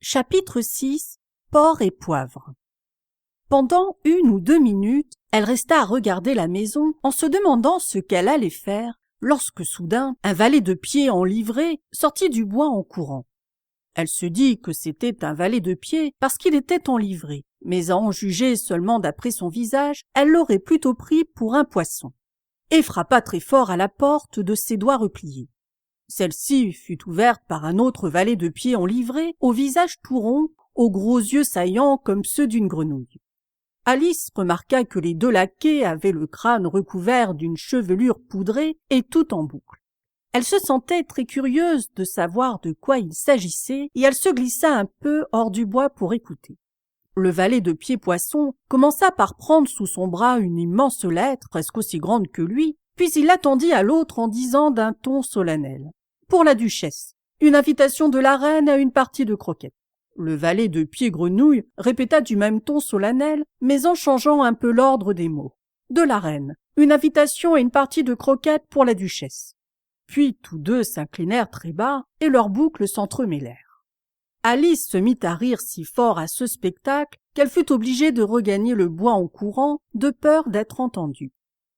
Chapitre 6. Porc et poivre. Pendant 1 ou 2 minutes, elle resta à regarder la maison en se demandant ce qu'elle allait faire lorsque soudain un valet de pied en livrée sortit du bois en courant. Elle se dit que c'était un valet de pied parce qu'il était en livrée, mais à en juger seulement d'après son visage, elle l'aurait plutôt pris pour un poisson, et frappa très fort à la porte de ses doigts repliés. Celle-ci fut ouverte par un autre valet de pied en livrée, au visage tout rond, aux gros yeux saillants comme ceux d'une grenouille. Alice remarqua que les 2 laquais avaient le crâne recouvert d'une chevelure poudrée et tout en boucle. Elle se sentait très curieuse de savoir de quoi il s'agissait et elle se glissa un peu hors du bois pour écouter. Le valet de pied poisson commença par prendre sous son bras une immense lettre presque aussi grande que lui, puis il l'attendit à l'autre en disant d'un ton solennel: « Pour la duchesse, une invitation de la reine à une partie de croquettes. » Le valet de pied grenouille répéta du même ton solennel, mais en changeant un peu l'ordre des mots. « De la reine, une invitation à une partie de croquettes pour la duchesse. » Puis tous 2 s'inclinèrent très bas et leurs boucles s'entremêlèrent. Alice se mit à rire si fort à ce spectacle qu'elle fut obligée de regagner le bois en courant, de peur d'être entendue.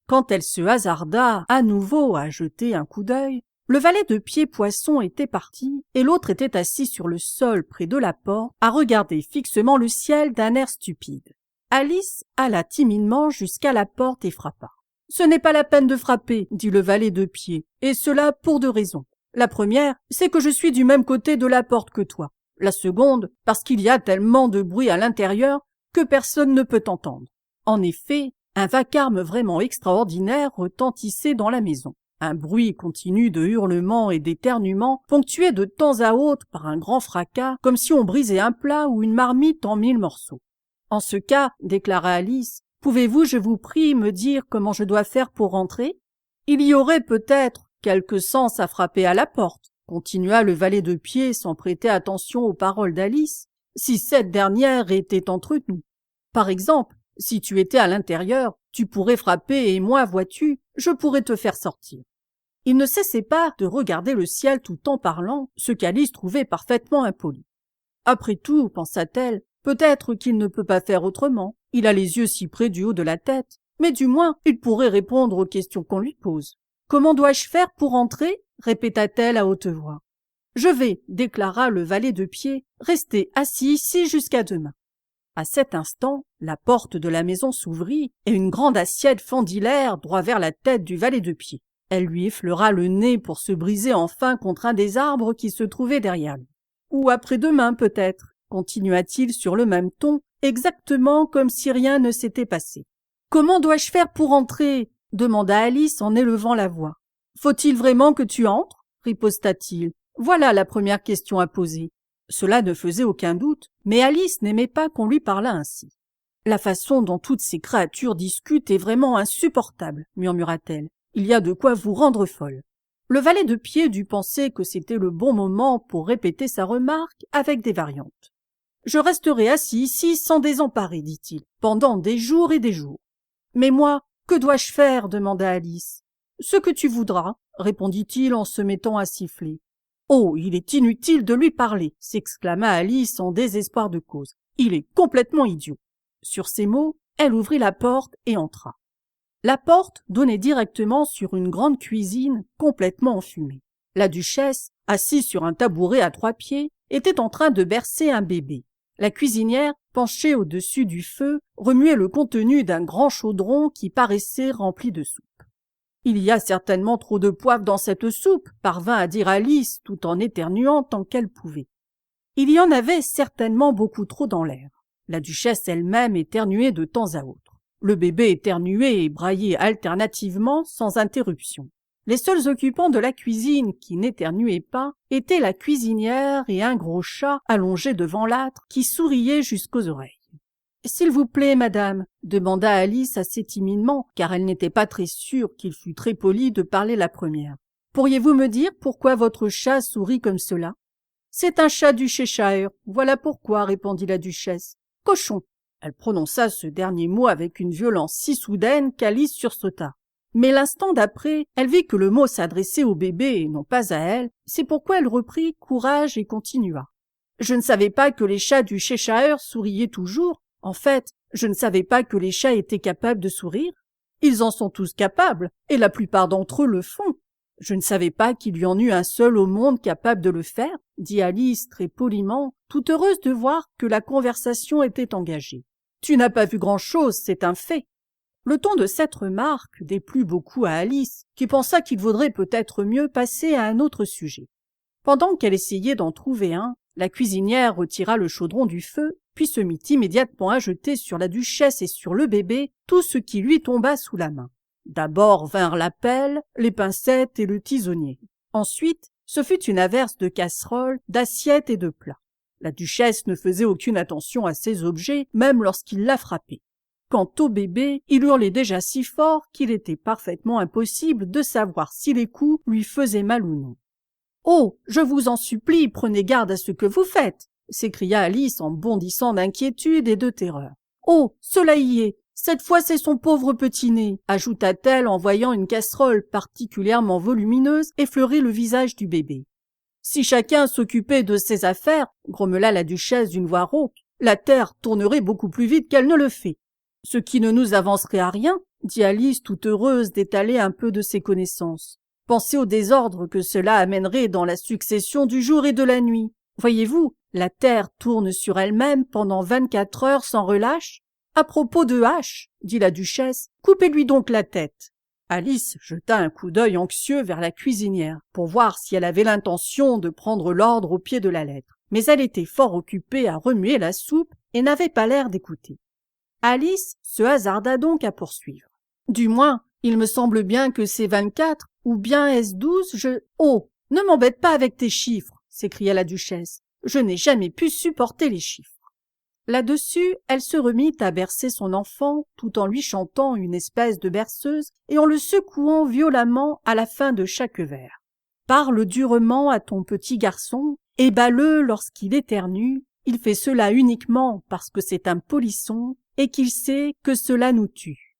Quand elle se hasarda à nouveau à jeter un coup d'œil, le valet de pied poisson était parti et l'autre était assis sur le sol près de la porte à regarder fixement le ciel d'un air stupide. Alice alla timidement jusqu'à la porte et frappa. « Ce n'est pas la peine de frapper, » dit le valet de pied, « et cela pour 2 raisons. La première, c'est que je suis du même côté de la porte que toi. La seconde, parce qu'il y a tellement de bruit à l'intérieur que personne ne peut entendre. » En effet, un vacarme vraiment extraordinaire retentissait dans la maison. Un bruit continu de hurlements et d'éternuements, ponctué de temps à autre par un grand fracas, comme si on brisait un plat ou une marmite en 1000 morceaux. « En ce cas, » déclara Alice, « pouvez-vous, je vous prie, me dire comment je dois faire pour rentrer ? » « Il y aurait peut-être quelque sens à frapper à la porte, » continua le valet de pied sans prêter attention aux paroles d'Alice, « si cette dernière était entretenue. Par exemple, si tu étais à l'intérieur, tu pourrais frapper et moi, vois-tu, je pourrais te faire sortir. » Il ne cessait pas de regarder le ciel tout en parlant, ce qu'Alice trouvait parfaitement impoli. Après tout, pensa-t-elle, peut-être qu'il ne peut pas faire autrement. Il a les yeux si près du haut de la tête, mais du moins il pourrait répondre aux questions qu'on lui pose. « Comment dois-je faire pour entrer ?» répéta-t-elle à haute voix. « Je vais, » déclara le valet de pied, « rester assis ici jusqu'à demain. » À cet instant, la porte de la maison s'ouvrit et une grande assiette fendit l'air droit vers la tête du valet de pied. Elle lui effleura le nez pour se briser enfin contre un des arbres qui se trouvait derrière lui. « Ou après-demain peut-être, » continua-t-il sur le même ton, exactement comme si rien ne s'était passé. « Comment dois-je faire pour entrer ?» demanda Alice en élevant la voix. « Faut-il vraiment que tu entres ?» riposta-t-il. « Voilà la première question à poser. » Cela ne faisait aucun doute, mais Alice n'aimait pas qu'on lui parlât ainsi. « La façon dont toutes ces créatures discutent est vraiment insupportable, » murmura-t-elle. « Il y a de quoi vous rendre folle. » Le valet de pied dut penser que c'était le bon moment pour répéter sa remarque avec des variantes. « Je resterai assis ici sans désemparer, dit-il, pendant des jours et des jours. »« Mais moi, que dois-je faire ?» demanda Alice. « Ce que tu voudras, » répondit-il en se mettant à siffler. « Oh, il est inutile de lui parler !» s'exclama Alice en désespoir de cause. « Il est complètement idiot. » Sur ces mots, elle ouvrit la porte et entra. La porte donnait directement sur une grande cuisine complètement enfumée. La duchesse, assise sur un tabouret à 3 pieds, était en train de bercer un bébé. La cuisinière, penchée au-dessus du feu, remuait le contenu d'un grand chaudron qui paraissait rempli de soupe. « Il y a certainement trop de poivre dans cette soupe, » parvint à dire Alice tout en éternuant tant qu'elle pouvait. Il y en avait certainement beaucoup trop dans l'air. La duchesse elle-même éternuait de temps à autre. Le bébé éternuait et braillait alternativement sans interruption. Les seuls occupants de la cuisine qui n'éternuaient pas étaient la cuisinière et un gros chat allongé devant l'âtre qui souriait jusqu'aux oreilles. « S'il vous plaît, madame, » demanda Alice assez timidement, car elle n'était pas très sûre qu'il fût très poli de parler la première. « Pourriez-vous me dire pourquoi votre chat sourit comme cela ?»« C'est un chat du Cheshire, voilà pourquoi, » répondit la duchesse. « Cochon !» Elle prononça ce dernier mot avec une violence si soudaine qu'Alice sursauta. Mais l'instant d'après, elle vit que le mot s'adressait au bébé et non pas à elle, c'est pourquoi elle reprit courage et continua. Je ne savais pas que les chats du Cheshire souriaient toujours. En fait, je ne savais pas que les chats étaient capables de sourire. Ils en sont tous capables, et la plupart d'entre eux le font. Je ne savais pas qu'il y en eût un seul au monde capable de le faire, dit Alice très poliment, toute heureuse de voir que la conversation était engagée. Tu n'as pas vu grand-chose, c'est un fait. Le ton de cette remarque déplut beaucoup à Alice, qui pensa qu'il vaudrait peut-être mieux passer à un autre sujet. Pendant qu'elle essayait d'en trouver un, la cuisinière retira le chaudron du feu, puis se mit immédiatement à jeter sur la duchesse et sur le bébé tout ce qui lui tomba sous la main. D'abord vinrent la pelle, les pincettes et le tisonnier. Ensuite, ce fut une averse de casseroles, d'assiettes et de plats. La duchesse ne faisait aucune attention à ces objets, même lorsqu'il la frappait. Quant au bébé, il hurlait déjà si fort qu'il était parfaitement impossible de savoir si les coups lui faisaient mal ou non. « Oh, je vous en supplie, prenez garde à ce que vous faites !» s'écria Alice en bondissant d'inquiétude et de terreur. « Oh, cela y est, cette fois c'est son pauvre petit nez !» ajouta-t-elle en voyant une casserole particulièrement volumineuse effleurer le visage du bébé. « Si chacun s'occupait de ses affaires, grommela la duchesse d'une voix rauque, la terre tournerait beaucoup plus vite qu'elle ne le fait. » « Ce qui ne nous avancerait à rien, » dit Alice toute heureuse d'étaler un peu de ses connaissances. « Pensez au désordre que cela amènerait dans la succession du jour et de la nuit. Voyez-vous, la terre tourne sur elle-même pendant 24 heures sans relâche. À propos de hache, dit la duchesse, coupez-lui donc la tête. » Alice jeta un coup d'œil anxieux vers la cuisinière pour voir si elle avait l'intention de prendre l'ordre au pied de la lettre. Mais elle était fort occupée à remuer la soupe et n'avait pas l'air d'écouter. Alice se hasarda donc à poursuivre. « Du moins, il me semble bien que c'est 24, ou bien est-ce 12, Oh, ne m'embête pas avec tes chiffres !» s'écria la duchesse. « Je n'ai jamais pu supporter les chiffres. » Là-dessus, elle se remit à bercer son enfant tout en lui chantant une espèce de berceuse et en le secouant violemment à la fin de chaque vers. « Parle durement à ton petit garçon et bats-le lorsqu'il éternue. Il fait cela uniquement parce que c'est un polisson et qu'il sait que cela nous tue. »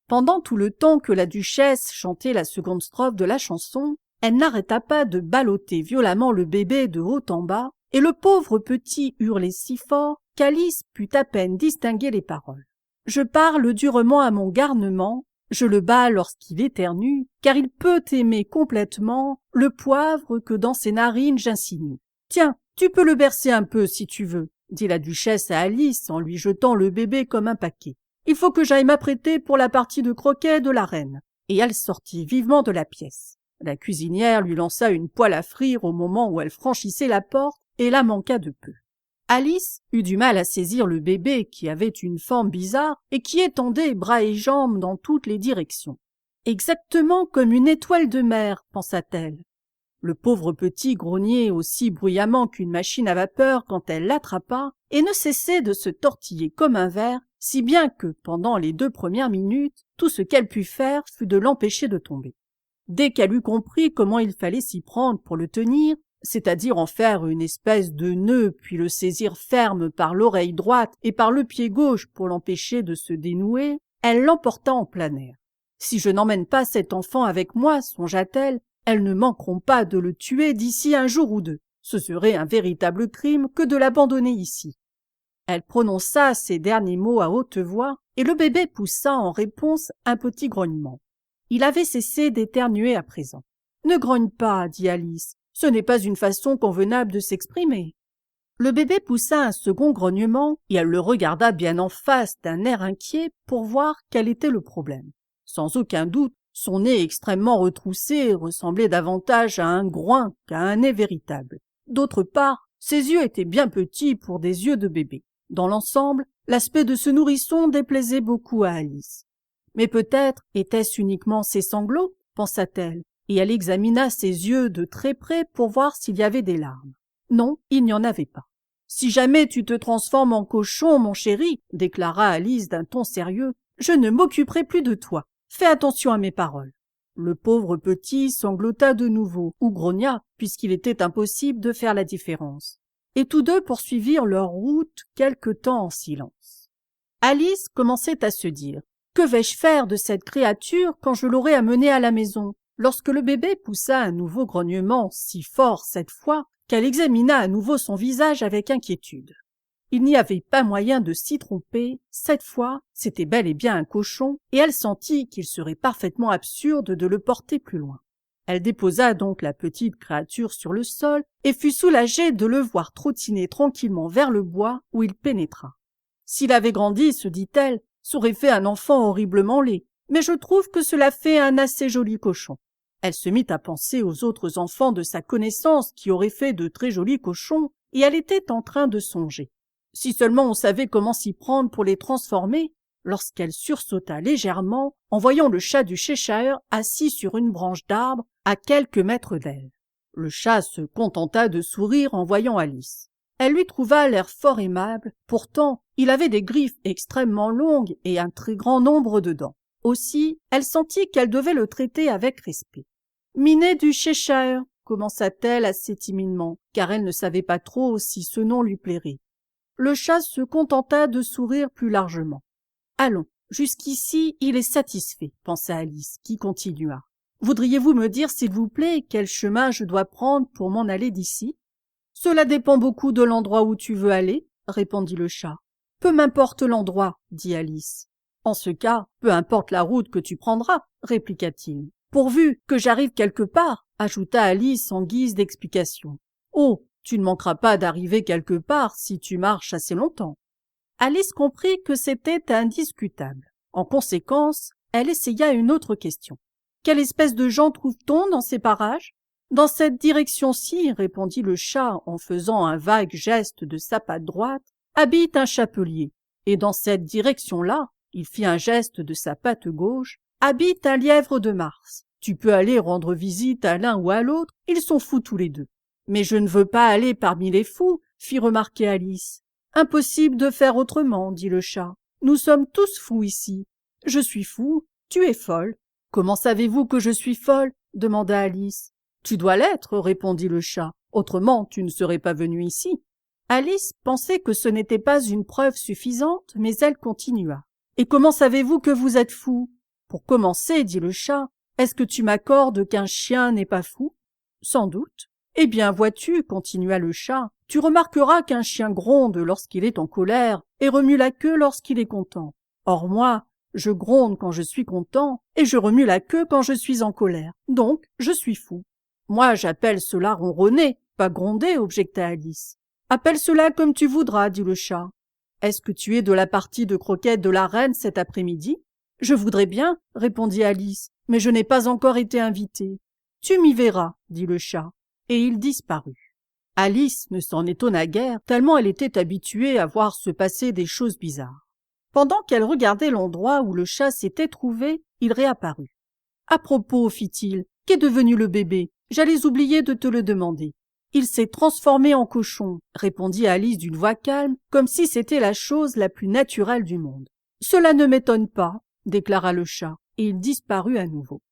Pendant tout le temps que la duchesse chantait la seconde strophe de la chanson, elle n'arrêta pas de balloter violemment le bébé de haut en bas, et le pauvre petit hurlait si fort qu'Alice put à peine distinguer les paroles. « Je parle durement à mon garnement, je le bats lorsqu'il éternue, car il peut aimer complètement le poivre que dans ses narines j'insinue. Tiens, tu peux le bercer un peu si tu veux, » dit la duchesse à Alice en lui jetant le bébé comme un paquet. « Il faut que j'aille m'apprêter pour la partie de croquet de la reine. » Et elle sortit vivement de la pièce. La cuisinière lui lança une poêle à frire au moment où elle franchissait la porte et la manqua de peu. Alice eut du mal à saisir le bébé qui avait une forme bizarre et qui étendait bras et jambes dans toutes les directions. « Exactement comme une étoile de mer, » pensa-t-elle. Le pauvre petit grognait aussi bruyamment qu'une machine à vapeur quand elle l'attrapa et ne cessait de se tortiller comme un ver, si bien que, pendant les 2 premières minutes, tout ce qu'elle put faire fut de l'empêcher de tomber. Dès qu'elle eut compris comment il fallait s'y prendre pour le tenir, c'est-à-dire en faire une espèce de nœud puis le saisir ferme par l'oreille droite et par le pied gauche pour l'empêcher de se dénouer, elle l'emporta en plein air. « Si je n'emmène pas cet enfant avec moi, songea-t-elle, elles ne manqueront pas de le tuer d'ici 1 jour ou 2. Ce serait un véritable crime que de l'abandonner ici. » Elle prononça ces derniers mots à haute voix, et le bébé poussa en réponse un petit grognement. Il avait cessé d'éternuer à présent. « Ne grogne pas, » dit Alice, « ce n'est pas une façon convenable de s'exprimer. » Le bébé poussa un second grognement, et elle le regarda bien en face d'un air inquiet pour voir quel était le problème. Sans aucun doute, son nez extrêmement retroussé ressemblait davantage à un groin qu'à un nez véritable. D'autre part, ses yeux étaient bien petits pour des yeux de bébé. Dans l'ensemble, l'aspect de ce nourrisson déplaisait beaucoup à Alice. Mais peut-être était-ce uniquement ses sanglots, pensa-t-elle, et elle examina ses yeux de très près pour voir s'il y avait des larmes. Non, il n'y en avait pas. « Si jamais tu te transformes en cochon, mon chéri, » déclara Alice d'un ton sérieux, « je ne m'occuperai plus de toi. Fais attention à mes paroles. » Le pauvre petit sanglota de nouveau, ou grogna, puisqu'il était impossible de faire la différence. Et tous deux poursuivirent leur route quelque temps en silence. Alice commençait à se dire « Que vais-je faire de cette créature quand je l'aurai amenée à la maison ?» lorsque le bébé poussa un nouveau grognement si fort cette fois qu'elle examina à nouveau son visage avec inquiétude. Il n'y avait pas moyen de s'y tromper, cette fois, c'était bel et bien un cochon, et elle sentit qu'il serait parfaitement absurde de le porter plus loin. Elle déposa donc la petite créature sur le sol et fut soulagée de le voir trottiner tranquillement vers le bois où il pénétra. S'il avait grandi, se dit-elle, ça aurait fait un enfant horriblement laid, mais je trouve que cela fait un assez joli cochon. Elle se mit à penser aux autres enfants de sa connaissance qui auraient fait de très jolis cochons, et elle était en train de songer. Si seulement on savait comment s'y prendre pour les transformer, lorsqu'elle sursauta légèrement en voyant le chat du Cheshire assis sur une branche d'arbre à quelques mètres d'elle. Le chat se contenta de sourire en voyant Alice. Elle lui trouva l'air fort aimable, pourtant il avait des griffes extrêmement longues et un très grand nombre de dents. Aussi, elle sentit qu'elle devait le traiter avec respect. « Minet du Cheshire » commença-t-elle assez timidement, car elle ne savait pas trop si ce nom lui plairait. Le chat se contenta de sourire plus largement. « Allons, jusqu'ici il est satisfait, » pensa Alice, qui continua. « Voudriez-vous me dire, s'il vous plaît, quel chemin je dois prendre pour m'en aller d'ici ?»« Cela dépend beaucoup de l'endroit où tu veux aller, » répondit le chat. « Peu m'importe l'endroit, » dit Alice. « En ce cas, peu importe la route que tu prendras, » répliqua-t-il. « Pourvu que j'arrive quelque part, » ajouta Alice en guise d'explication. « Oh, tu ne manqueras pas d'arriver quelque part si tu marches assez longtemps. » Alice comprit que c'était indiscutable. En conséquence, elle essaya une autre question. « Quelle espèce de gens trouve-t-on dans ces parages ?»« Dans cette direction-ci, » répondit le chat en faisant un vague geste de sa patte droite, « habite un chapelier. Et dans cette direction-là, » il fit un geste de sa patte gauche, « habite un lièvre de Mars. Tu peux aller rendre visite à l'un ou à l'autre, ils sont fous tous les deux. »« Mais je ne veux pas aller parmi les fous, » fit remarquer Alice. « Impossible de faire autrement, » dit le chat. « Nous sommes tous fous ici. Je suis fou, tu es folle. »« Comment savez-vous que je suis folle ?» demanda Alice. « Tu dois l'être, » répondit le chat. « Autrement, tu ne serais pas venue ici. » Alice pensait que ce n'était pas une preuve suffisante, mais elle continua. « Et comment savez-vous que vous êtes fou ?»« Pour commencer, » dit le chat, « est-ce que tu m'accordes qu'un chien n'est pas fou ?»« Sans doute. »« Eh bien, vois-tu, » continua le chat, « tu remarqueras qu'un chien gronde lorsqu'il est en colère et remue la queue lorsqu'il est content. Or moi, je gronde quand je suis content et je remue la queue quand je suis en colère. Donc, je suis fou. »« Moi, j'appelle cela ronronner, pas gronder, » objecta Alice. « Appelle cela comme tu voudras, » dit le chat. « Est-ce que tu es de la partie de croquettes de la reine cet après-midi ?»« Je voudrais bien, » répondit Alice, « mais je n'ai pas encore été invitée. »« Tu m'y verras, » dit le chat, et il disparut. Alice ne s'en étonna guère, tellement elle était habituée à voir se passer des choses bizarres. Pendant qu'elle regardait l'endroit où le chat s'était trouvé, il réapparut. « À propos, » fit-il, « qu'est devenu le bébé ? J'allais oublier de te le demander. »« Il s'est transformé en cochon, » répondit Alice d'une voix calme, comme si c'était la chose la plus naturelle du monde. « Cela ne m'étonne pas, » déclara le chat, et il disparut à nouveau.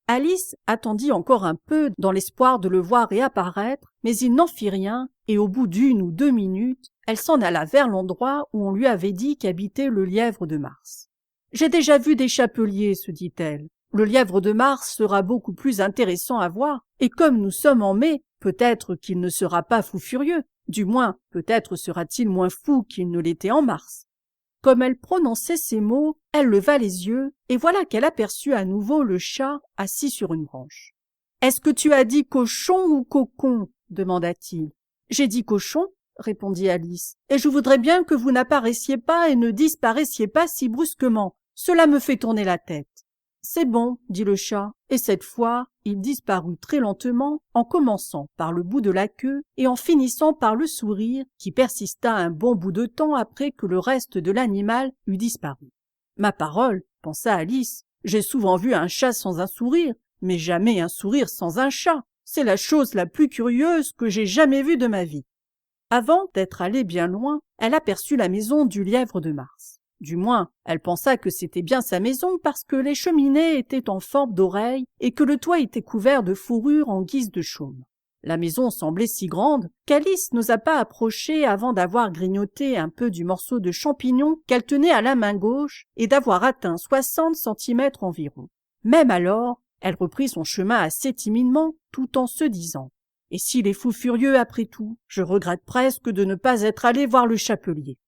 Alice attendit encore un peu dans l'espoir de le voir réapparaître, mais il n'en fit rien, et au bout d'1 ou 2 minutes, elle s'en alla vers l'endroit où on lui avait dit qu'habitait le lièvre de Mars. « J'ai déjà vu des chapeliers, » se dit-elle. « Le lièvre de Mars sera beaucoup plus intéressant à voir, et comme nous sommes en mai, peut-être qu'il ne sera pas fou furieux, du moins peut-être sera-t-il moins fou qu'il ne l'était en mars. » Comme elle prononçait ces mots, elle leva les yeux, et voilà qu'elle aperçut à nouveau le chat assis sur une branche. « Est-ce que tu as dit cochon ou cocon ?» demanda-t-il. « J'ai dit cochon, » répondit Alice, « et je voudrais bien que vous n'apparaissiez pas et ne disparaissiez pas si brusquement. Cela me fait tourner la tête. »« C'est bon, » dit le chat, et cette fois, il disparut très lentement, en commençant par le bout de la queue et en finissant par le sourire, qui persista un bon bout de temps après que le reste de l'animal eut disparu. « Ma parole, » pensa Alice, « j'ai souvent vu un chat sans un sourire, mais jamais un sourire sans un chat. C'est la chose la plus curieuse que j'ai jamais vue de ma vie. » Avant d'être allée bien loin, elle aperçut la maison du lièvre de Mars. Du moins, elle pensa que c'était bien sa maison parce que les cheminées étaient en forme d'oreille et que le toit était couvert de fourrure en guise de chaume. La maison semblait si grande qu'Alice n'osa pas approcher avant d'avoir grignoté un peu du morceau de champignon qu'elle tenait à la main gauche et d'avoir atteint 60 centimètres environ. Même alors, elle reprit son chemin assez timidement tout en se disant « Et s'il est fou furieux après tout, je regrette presque de ne pas être allé voir le chapelier.